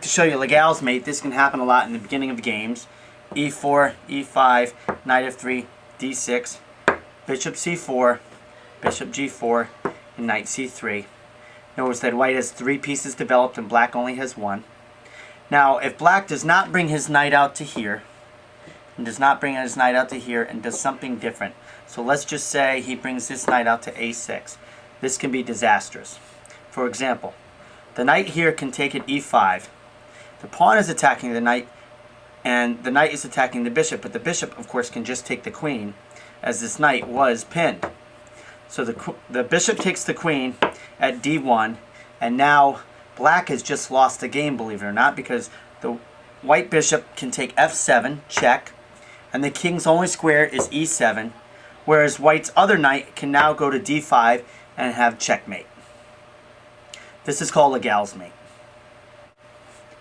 show you Legal's mate. This can happen a lot in the beginning of games. E4, E5, knight f3, D6, bishop C4, bishop G4, and knight C3. Notice that white has 3 pieces developed and black only has 1. Now, if black does not bring his knight out to here, and does something different, so let's just say he brings this knight out to A6, this can be disastrous. For example, the knight here can take at E5. The pawn is attacking the knight, and the knight is attacking the bishop, but the bishop, of course, can just take the queen, as this knight was pinned. So the bishop takes the queen at D1, and now black has just lost the game, believe it or not, because the white bishop can take F7, check, and the king's only square is E7, whereas white's other knight can now go to D5 and have checkmate. This is called Legal's mate.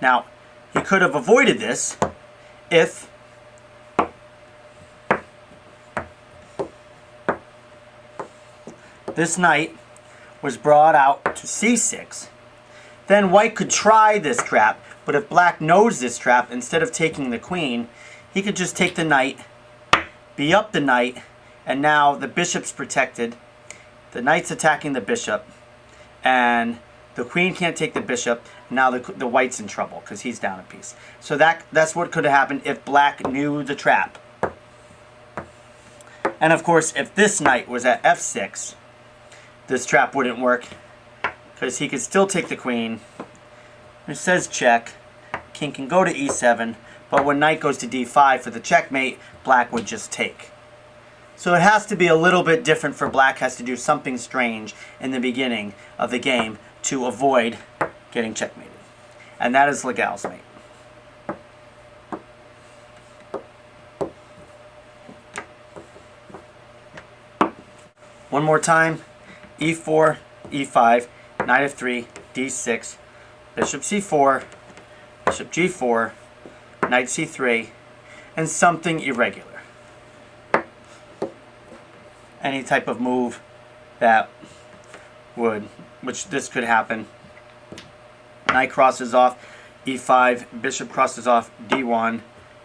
Now, he could have avoided this if this knight was brought out to C6. Then white could try this trap, but if black knows this trap, instead of taking the queen, he could just take the knight, be up the knight, and now the bishop's protected. The knight's attacking the bishop, and the queen can't take the bishop. Now the white's in trouble because he's down a piece. So that's what could have happened if black knew the trap. And of course, if this knight was at F6, this trap wouldn't work because he could still take the queen. It says check. King can go to E7, but when knight goes to D5 for the checkmate, black would just take. So it has to be a little bit different for black, has to do something strange in the beginning of the game to avoid getting checkmated. And that is Legal's mate. One more time. E4, E5, knight f3, D6, bishop C4, bishop G4, knight C3, and something irregular. Any type of move that which this could happen. Knight crosses off E5, bishop crosses off D1,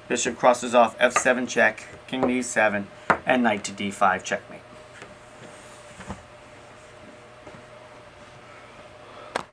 bishop crosses off F7 check, king to E7, and knight to D5 checkmate.